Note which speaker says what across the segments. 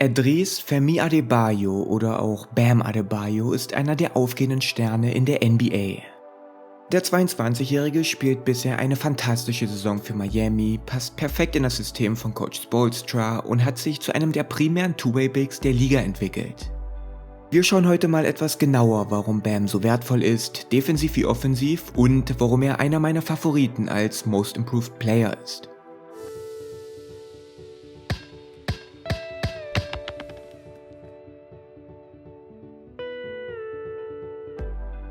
Speaker 1: Idriss Femi Adebayo oder auch Bam Adebayo ist einer der aufgehenden Sterne in der NBA. Der 22-Jährige spielt bisher eine fantastische Saison für Miami, passt perfekt in das System von Coach Spoelstra und hat sich zu einem der primären Two-Way-Bigs der Liga entwickelt. Wir schauen heute mal etwas genauer, warum Bam so wertvoll ist, defensiv wie offensiv, und warum er einer meiner Favoriten als Most Improved Player ist.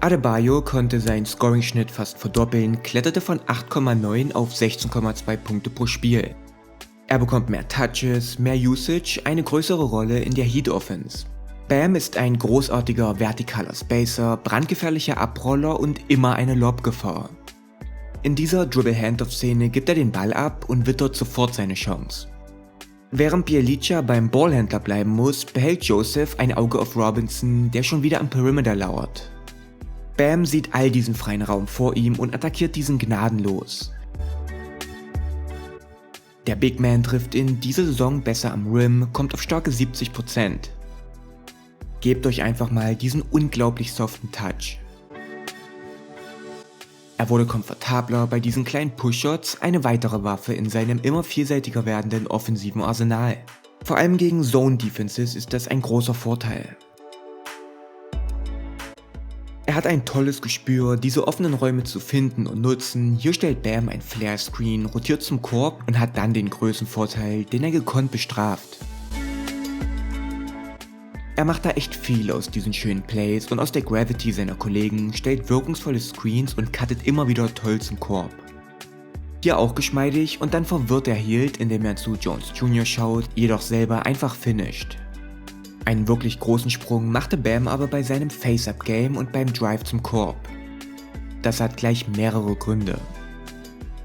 Speaker 1: Adebayo konnte seinen Scoring-Schnitt fast verdoppeln, kletterte von 8,9 auf 16,2 Punkte pro Spiel. Er bekommt mehr Touches, mehr Usage, eine größere Rolle in der Heat-Offense. Bam ist ein großartiger vertikaler Spacer, brandgefährlicher Abroller und immer eine Lob-Gefahr. In dieser Dribble-Handoff-Szene gibt er den Ball ab und wittert sofort seine Chance. Während Bjelica beim Ballhändler bleiben muss, behält Joseph ein Auge auf Robinson, der schon wieder am Perimeter lauert. Bam sieht all diesen freien Raum vor ihm und attackiert diesen gnadenlos. Der Big Man trifft in dieser Saison besser am Rim, kommt auf starke 70%. Gebt euch einfach mal diesen unglaublich soften Touch. Er wurde komfortabler bei diesen kleinen Push-Shots, eine weitere Waffe in seinem immer vielseitiger werdenden offensiven Arsenal. Vor allem gegen Zone-Defenses ist das ein großer Vorteil. Er hat ein tolles Gespür, diese offenen Räume zu finden und nutzen. Hier stellt Bam ein Flare-Screen, rotiert zum Korb und hat dann den Größenvorteil, den er gekonnt bestraft. Er macht da echt viel aus diesen schönen Plays und aus der Gravity seiner Kollegen, stellt wirkungsvolle Screens und cuttet immer wieder toll zum Korb. Hier auch geschmeidig und dann verwirrt er Hield, indem er zu Jones Jr. schaut, jedoch selber einfach finisht. Einen wirklich großen Sprung machte Bam aber bei seinem Face-Up-Game und beim Drive zum Korb. Das hat gleich mehrere Gründe.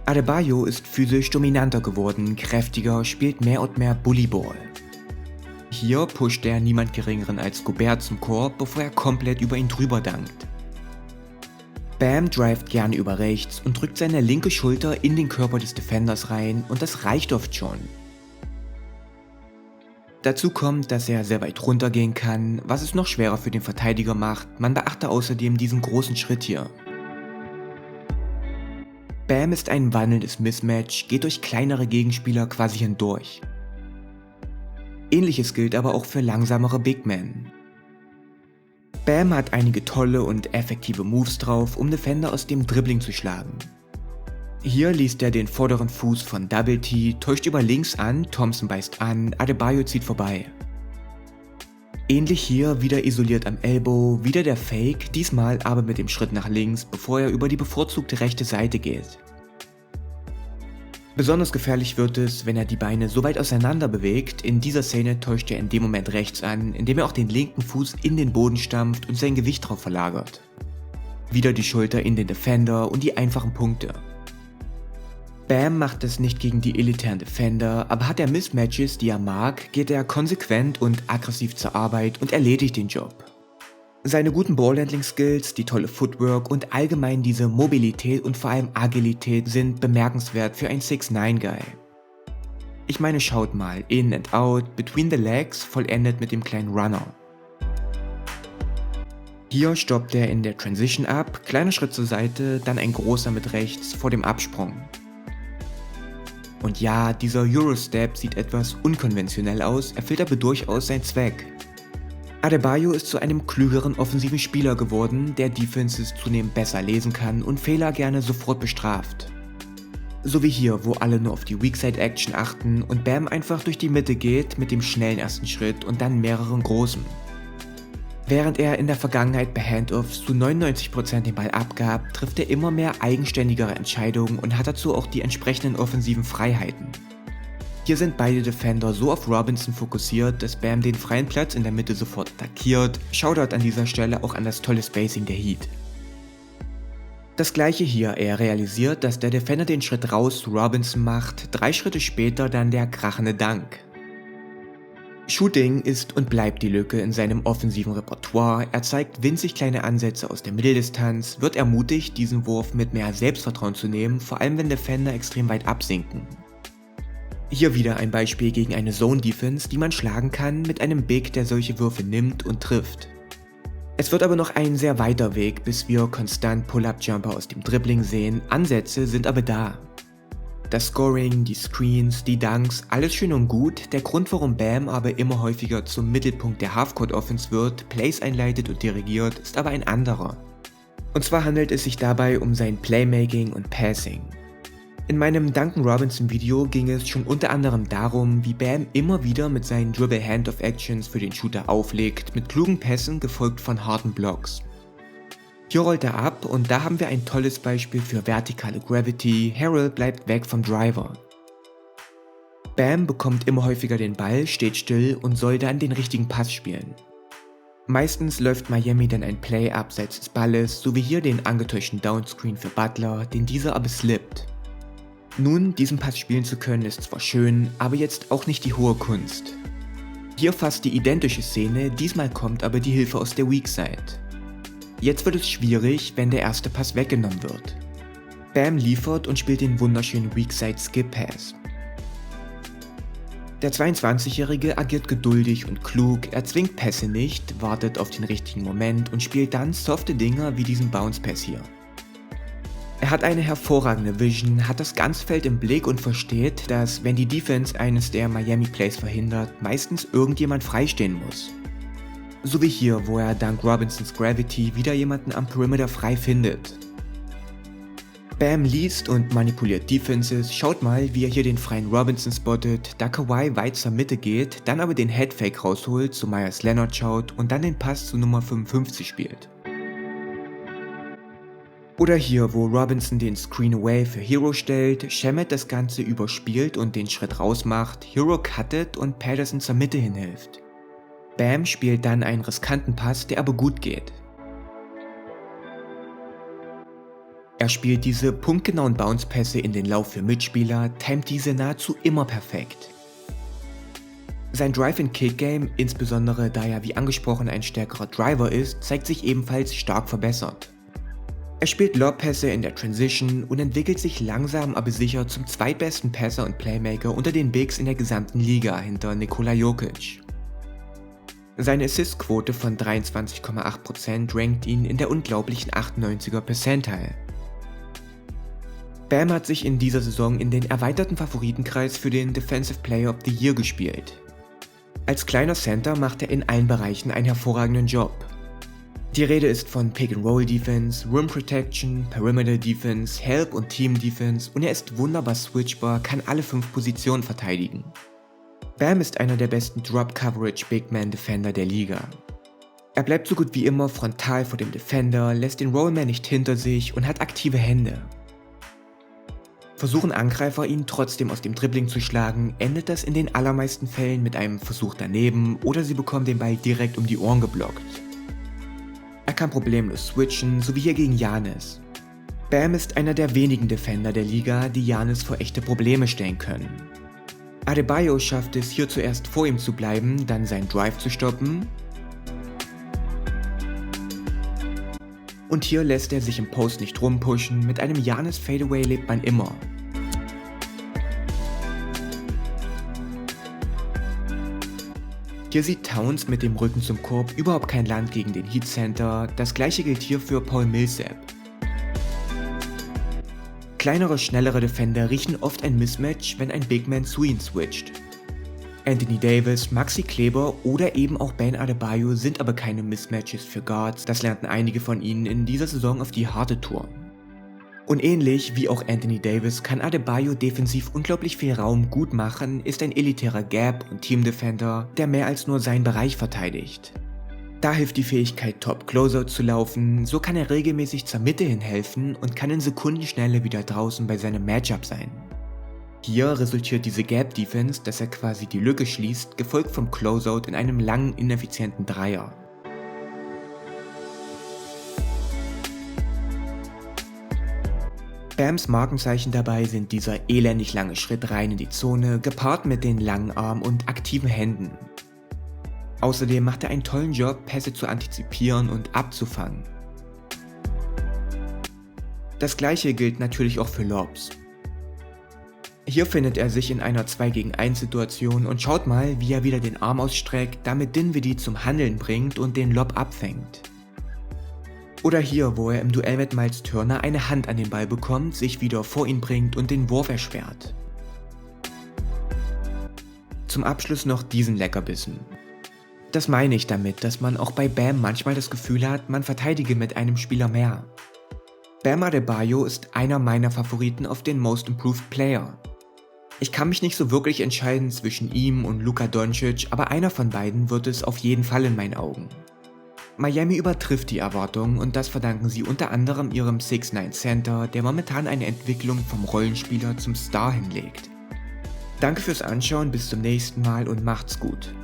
Speaker 1: Adebayo ist physisch dominanter geworden, kräftiger, spielt mehr und mehr Bullyball. Hier pusht er niemand geringeren als Gobert zum Korb, bevor er komplett über ihn drüber dankt. Bam drivet gerne über rechts und drückt seine linke Schulter in den Körper des Defenders rein und das reicht oft schon. Dazu kommt, dass er sehr weit runtergehen kann, was es noch schwerer für den Verteidiger macht. Man beachte außerdem diesen großen Schritt hier. Bam ist ein wandelndes Mismatch, geht durch kleinere Gegenspieler quasi hindurch. Ähnliches gilt aber auch für langsamere Big Men. Bam hat einige tolle und effektive Moves drauf, um Defender aus dem Dribbling zu schlagen. Hier liest er den vorderen Fuß von Double T, täuscht über links an, Thompson beißt an, Adebayo zieht vorbei. Ähnlich hier, wieder isoliert am Elbow, wieder der Fake, diesmal aber mit dem Schritt nach links, bevor er über die bevorzugte rechte Seite geht. Besonders gefährlich wird es, wenn er die Beine so weit auseinander bewegt. In dieser Szene täuscht er in dem Moment rechts an, indem er auch den linken Fuß in den Boden stampft und sein Gewicht drauf verlagert. Wieder die Schulter in den Defender und die einfachen Punkte. Bam macht es nicht gegen die elitären Defender, aber hat er Mismatches, die er mag, geht er konsequent und aggressiv zur Arbeit und erledigt den Job. Seine guten Ballhandling-Skills, die tolle Footwork und allgemein diese Mobilität und vor allem Agilität sind bemerkenswert für einen 6'9" Guy. Ich meine, schaut mal, in and out, between the legs, vollendet mit dem kleinen Runner. Hier stoppt er in der Transition ab, kleiner Schritt zur Seite, dann ein großer mit rechts vor dem Absprung. Und ja, dieser Eurostep sieht etwas unkonventionell aus, erfüllt aber durchaus seinen Zweck. Adebayo ist zu einem klügeren offensiven Spieler geworden, der Defenses zunehmend besser lesen kann und Fehler gerne sofort bestraft. So wie hier, wo alle nur auf die Weakside-Action achten und Bam einfach durch die Mitte geht mit dem schnellen ersten Schritt und dann mehreren großen. Während er in der Vergangenheit bei Handoffs zu 99% den Ball abgab, trifft er immer mehr eigenständigere Entscheidungen und hat dazu auch die entsprechenden offensiven Freiheiten. Hier sind beide Defender so auf Robinson fokussiert, dass Bam den freien Platz in der Mitte sofort attackiert. Shoutout an dieser Stelle auch an das tolle Spacing der Heat. Das gleiche hier, er realisiert, dass der Defender den Schritt raus zu Robinson macht, 3 Schritte später dann der krachende Dank. Shooting ist und bleibt die Lücke in seinem offensiven Repertoire, er zeigt winzig kleine Ansätze aus der Mitteldistanz, wird ermutigt, diesen Wurf mit mehr Selbstvertrauen zu nehmen, vor allem wenn Defender extrem weit absinken. Hier wieder ein Beispiel gegen eine Zone Defense, die man schlagen kann mit einem Big, der solche Würfe nimmt und trifft. Es wird aber noch ein sehr weiter Weg, bis wir konstant Pull-Up-Jumper aus dem Dribbling sehen, Ansätze sind aber da. Das Scoring, die Screens, die Dunks, alles schön und gut, der Grund warum Bam aber immer häufiger zum Mittelpunkt der Half-Court-Offense wird, Plays einleitet und dirigiert, ist aber ein anderer. Und zwar handelt es sich dabei um sein Playmaking und Passing. In meinem Duncan Robinson Video ging es schon unter anderem darum, wie Bam immer wieder mit seinen Dribble Handoff Actions für den Shooter auflegt, mit klugen Pässen gefolgt von harten Blocks. Hier rollt er ab und da haben wir ein tolles Beispiel für vertikale Gravity, Harrell bleibt weg vom Driver. Bam bekommt immer häufiger den Ball, steht still und soll dann den richtigen Pass spielen. Meistens läuft Miami dann ein Play abseits des Balles, so wie hier den angetäuschten Downscreen für Butler, den dieser aber slippt. Nun, diesen Pass spielen zu können ist zwar schön, aber jetzt auch nicht die hohe Kunst. Hier fast die identische Szene, diesmal kommt aber die Hilfe aus der Weak Side. Jetzt wird es schwierig, wenn der erste Pass weggenommen wird. Bam liefert und spielt den wunderschönen Weak Side Skip Pass. Der 22-Jährige agiert geduldig und klug, er zwingt Pässe nicht, wartet auf den richtigen Moment und spielt dann softe Dinger wie diesen Bounce Pass hier. Er hat eine hervorragende Vision, hat das ganze Feld im Blick und versteht, dass, wenn die Defense eines der Miami Plays verhindert, meistens irgendjemand freistehen muss. So wie hier, wo er dank Robinsons Gravity wieder jemanden am Perimeter frei findet. Bam liest und manipuliert Defenses, schaut mal, wie er hier den freien Robinson spottet, da Kawhi weit zur Mitte geht, dann aber den Headfake rausholt, zu Myers Leonard schaut und dann den Pass zu Nummer 55 spielt. Oder hier, wo Robinson den Screen Away für Hero stellt, Shamet das Ganze überspielt und den Schritt rausmacht, Hero cuttet und Patterson zur Mitte hinhilft. Bam spielt dann einen riskanten Pass, der aber gut geht. Er spielt diese punktgenauen Bounce-Pässe in den Lauf für Mitspieler, timet diese nahezu immer perfekt. Sein Drive-and-Kick-Game, insbesondere da er wie angesprochen ein stärkerer Driver ist, zeigt sich ebenfalls stark verbessert. Er spielt Lobpässe in der Transition und entwickelt sich langsam aber sicher zum zweitbesten Passer und Playmaker unter den Bigs in der gesamten Liga hinter Nikola Jokic. Seine Assist-Quote von 23,8% rankt ihn in der unglaublichen 98er Percentile. Bam hat sich in dieser Saison in den erweiterten Favoritenkreis für den Defensive Player of the Year gespielt. Als kleiner Center macht er in allen Bereichen einen hervorragenden Job. Die Rede ist von Pick-and-Roll-Defense, Rim Protection, Perimeter-Defense, Help und Team-Defense und er ist wunderbar switchbar, kann alle 5 Positionen verteidigen. Bam ist einer der besten Drop-Coverage-Big-Man-Defender der Liga. Er bleibt so gut wie immer frontal vor dem Defender, lässt den Rollman nicht hinter sich und hat aktive Hände. Versuchen Angreifer ihn trotzdem aus dem Dribbling zu schlagen, endet das in den allermeisten Fällen mit einem Versuch daneben oder sie bekommen den Ball direkt um die Ohren geblockt. Er kann problemlos switchen, so wie hier gegen Giannis. Bam ist einer der wenigen Defender der Liga, die Giannis vor echte Probleme stellen können. Adebayo schafft es hier zuerst vor ihm zu bleiben, dann seinen Drive zu stoppen. Und hier lässt er sich im Post nicht rumpushen, mit einem Giannis Fadeaway lebt man immer. Hier sieht Towns mit dem Rücken zum Korb überhaupt kein Land gegen den Heat Center, das gleiche gilt hier für Paul Millsap. Kleinere, schnellere Defender riechen oft ein Mismatch, wenn ein Big Man zu ihnen switcht. Anthony Davis, Maxi Kleber oder eben auch Bam Adebayo sind aber keine Mismatches für Guards, das lernten einige von ihnen in dieser Saison auf die harte Tour. Und ähnlich wie auch Anthony Davis kann Adebayo defensiv unglaublich viel Raum gut machen, ist ein elitärer Gap- und Team-Defender, der mehr als nur seinen Bereich verteidigt. Da hilft die Fähigkeit, Top-Closeout zu laufen, so kann er regelmäßig zur Mitte hin helfen und kann in Sekundenschnelle wieder draußen bei seinem Matchup sein. Hier resultiert diese Gap-Defense, dass er quasi die Lücke schließt, gefolgt vom Closeout in einem langen, ineffizienten Dreier. Bams Markenzeichen dabei sind dieser elendig lange Schritt rein in die Zone, gepaart mit den langen Armen und aktiven Händen. Außerdem macht er einen tollen Job, Pässe zu antizipieren und abzufangen. Das gleiche gilt natürlich auch für Lobs. Hier findet er sich in einer 2 gegen 1 Situation und schaut mal, wie er wieder den Arm ausstreckt, damit Dinwiddie zum Handeln bringt und den Lob abfängt. Oder hier, wo er im Duell mit Miles Turner eine Hand an den Ball bekommt, sich wieder vor ihn bringt und den Wurf erschwert. Zum Abschluss noch diesen Leckerbissen. Das meine ich damit, dass man auch bei Bam manchmal das Gefühl hat, man verteidige mit einem Spieler mehr. Bam Adebayo ist einer meiner Favoriten auf den Most Improved Player. Ich kann mich nicht so wirklich entscheiden zwischen ihm und Luka Doncic, aber einer von beiden wird es auf jeden Fall in meinen Augen. Miami übertrifft die Erwartungen und das verdanken sie unter anderem ihrem 6'9 Center, der momentan eine Entwicklung vom Rollenspieler zum Star hinlegt. Danke fürs Anschauen, bis zum nächsten Mal und macht's gut.